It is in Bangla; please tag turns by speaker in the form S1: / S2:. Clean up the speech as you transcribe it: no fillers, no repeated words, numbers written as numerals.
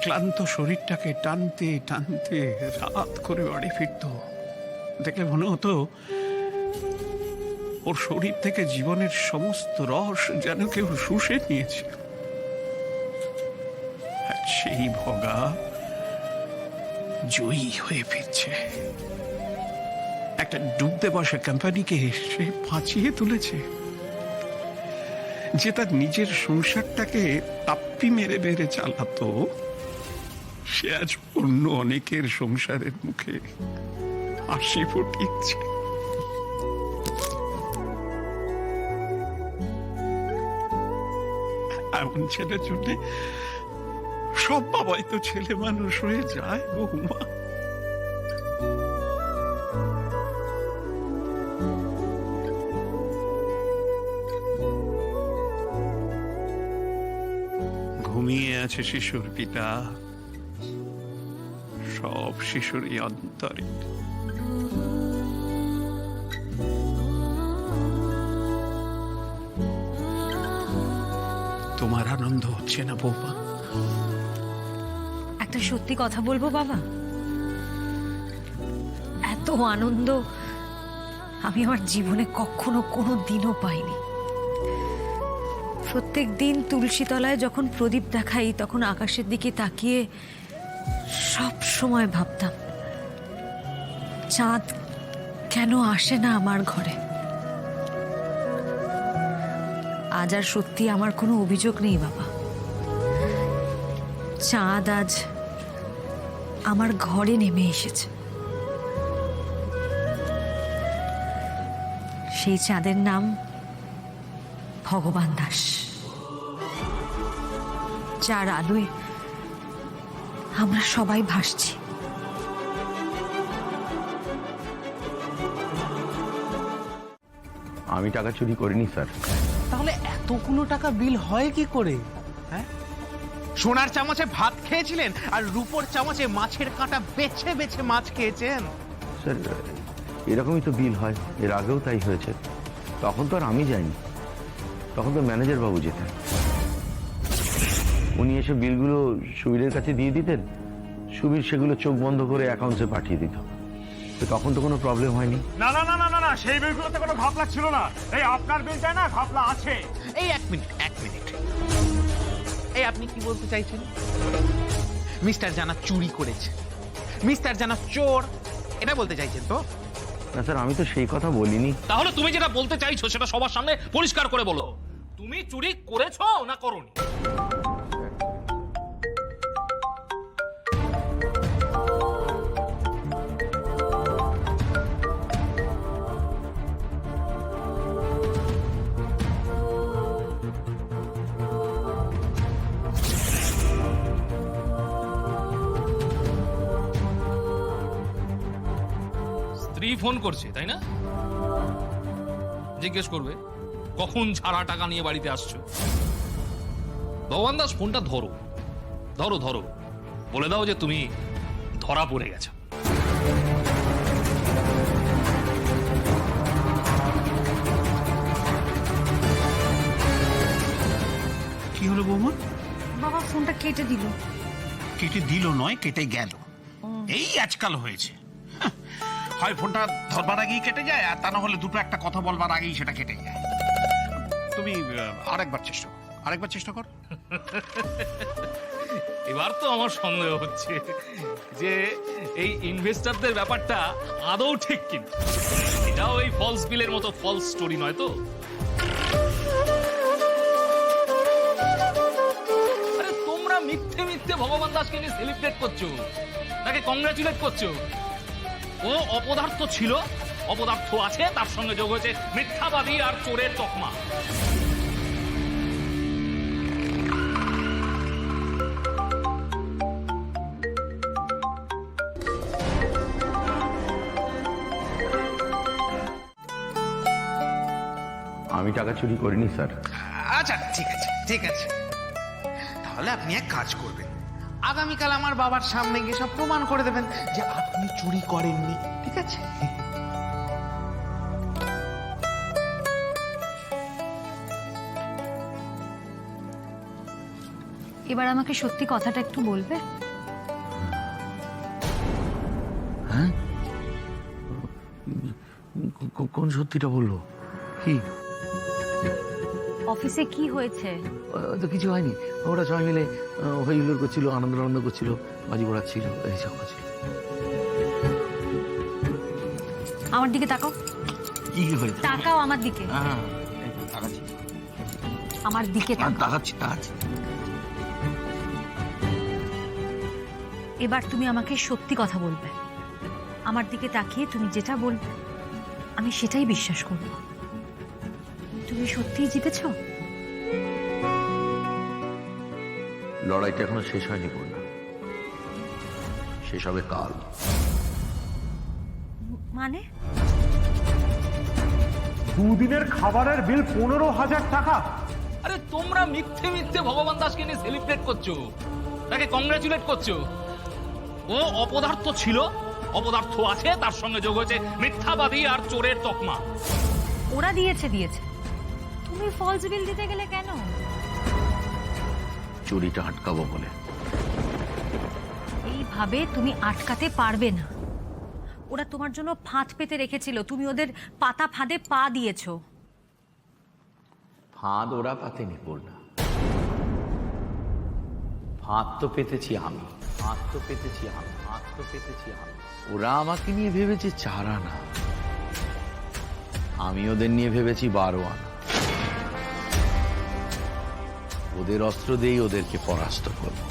S1: ক্লান্ত শরীরটাকে টানতে টানতে রাত করে বাড়ি ফিরত, দেখলে মনে হতো ওর শরীর থেকে জীবনের সমস্ত রস যেন কেউ শুষে নিয়েছে। আর সেই ভগা জয়ী হয়ে ফিরছে। একটা ডুবতে বসা কোম্পানিকে সে বাঁচিয়ে তুলেছে, যে তার নিজের সংসারটাকে তাপ্পি মেরে মেরে চালাতো, সে আজ অন্য অনেকের সংসারের মুখে হাসি ফুটিয়েছে। এমন ছেলের জন্য সব বাবাই তো ছেলে মানুষ হয়ে যায় বৌমা। ঘুমিয়ে আছে শিশুর পিতা, সব শিশুরই অন্তরে। তোমার আনন্দ হচ্ছে না বৌমা?
S2: একটা সত্যি কথা বলবো বাবা, এত আনন্দ আমি আমার জীবনে কখনো কোনো দিনও পাইনি। প্রত্যেক দিন তুলসী তলায় যখন প্রদীপ দেখাই, তখন আকাশের দিকে তাকিয়ে সব সময় ভাবতাম, চাঁদ কেন আসে না আমার ঘরে। আজ আর সত্যি আমার কোনো অভিযোগ নেই বাবা, চাঁদ আজ আমার ঘরে নেমে এসেছে। সেই চাঁদের নাম ভগবান দাস, যার আলোয় আমরা সবাই ভাসছি।
S3: আমি টাকা চুরি করিনি স্যার।
S4: তাহলে এতগুলো টাকা বিল হয় কি করে? হ্যাঁ, সোনার চামচে ভাত খেয়েছিলেন আর রূপোর চামচে মাছের কাঁটা বেছে বেছে মাছ খেয়েছেন।
S3: স্যার এরকমই তো বিল হয়, এর আগেও তাই হয়েছে। তখন তো আর আমি যাইনি, তখন তো ম্যানেজার বাবু যেতেন। উনি এসে বিলগুলো সুবীরের কাছে দিয়ে দিতেন, সুবীর সেগুলো চোখ বন্ধ করে অ্যাকাউন্টসে পাঠিয়ে দিত। তো তখন তো কোনো প্রবলেম হয়নি।
S5: না না না না না না, সেই বিলগুলোতে কোনো ঘাপলা ছিল না। এই আপনার বিলটায় না ঘাপলা আছে।
S4: এই এক মিনিট। এই আপনি কি বলতে চাইছেন? মিস্টার জানা চুরি করেছে, মিস্টার জানা চোর, এটা বলতে চাইছেন তো?
S3: না স্যার, আমি তো সেই কথা বলিনি।
S6: তাহলে তুমি যেটা বলতে চাইছো সেটা সবার সামনে পরিষ্কার করে বলো, তুমি চুরি করেছো না করোনি? স্ত্রী ফোন করছে তাই না? জিজ্ঞেস করবে কখন ছাড়া টাকা নিয়ে বাড়িতে আসছো। ভগবান দাস, ফোনটা ধরো ধরো ধরো, বলে দাও যে তুমি ধরা পড়ে গেছো।
S1: কি হলো বৌমা?
S2: বাবা ফোনটা কেটে দিল।
S1: কেটে দিল নয়, কেটে গেল। এই আজকাল হয়েছে। হয় ফোনটা ধরবার আগেই কেটে যায়, আর তা না হলে দুটো একটা কথা বলবার আগেই সেটা কেটে যায়। তুমি আরেকবার চেষ্টা কর।
S6: এবার তো আমার সন্দেহ হচ্ছে যে এই ইনভেস্টরদের ব্যাপারটা আদৌ ঠিক কিনা। এটাও এই ফলস বিলের মতো ফলস স্টোরি নয় তো? আরে তোমরা মিথ্যে মিথ্যে ভগবান দাসকে নিয়ে সেলিব্রেট করছো, তাকে কংগ্রাচুলেট করছো। ও অপদার্থ ছিল, অপদার্থ আছে, তার সঙ্গে যোগ হয়েছে মিথ্যাবাদী আর চোরের তকমা।
S3: আমি টাকা চুরি করিনি স্যার।
S4: আচ্ছা ঠিক আছে, তাহলে আপনি এক কাজ করবেন, আগামীকাল আমার বাবার সামনে গিয়ে সব প্রমাণ করে দেবেন যে আপনি চুরি করেননি। ঠিক আছে?
S2: এবার আমাকে সত্যি কথাটা একটু বলবে?
S3: হ্যাঁ, কোন সত্যিটা বললো? কি?
S2: অফিসে কি হয়েছে?
S3: তো কিছু হয়নি, ওরা সবাই মিলে হই হুল্লোড় করছিল, আনন্দ করছিল, বাজি পড়াচ্ছিল, এইসব করছিল।
S2: আমার দিকে তাকাও।
S3: কি হয়েছে?
S2: তাকাও আমার দিকে।
S3: হ্যাঁ, তাকাচ্ছি
S2: আমার দিকে তাকাও।
S3: তাকাচ্ছি।
S2: এবার তুমি আমাকে সত্যি কথা বলবে। আমার দিকে তাকিয়ে তুমি যেটা বলবে আমি সেটাই বিশ্বাস করব। তুমি সত্যিই জিতেছ?
S3: লড়াইটা এখনো শেষ হয়নি পূর্ণা, শেষ হবে কাল।
S2: মানে?
S5: দুদিনের খাবারের বিল 15,000 টাকা।
S6: আরে তোমরা মিথ্যে মিথ্যে ভগবান দাসকে নিয়ে সেলিব্রেট করছো, তাকে কংগ্রাচুলেট করছো। ও অপদার্থ ছিল, অপদার্থ আছে, তার সঙ্গে যোগ হয়েছে মিথ্যাবাদী আর চোরের তকমা।
S2: ওরা দিয়েছে। তুমি ফলস বিল দিতে গেলে কেন?
S3: চুরিটা আটকাবো বলে।
S2: এইভাবে তুমি আটকাতে পারবে না। ওরা তোমার জন্য ফাঁদ পেতে রেখেছিল, তুমি ওদের পাতা ফাঁদে পা দিয়েছো।
S3: ফাঁদ ওরা পাতেনি পূর্ণা, ফাঁদ তো পেতেছি আমি। ওরা আমাকে নিয়ে ভেবেছে 4 আনা, আমি ওদের নিয়ে ভেবেছি 12 আনা। ওদের অস্ত্র দিয়েই ওদেরকে পরাস্ত করবো।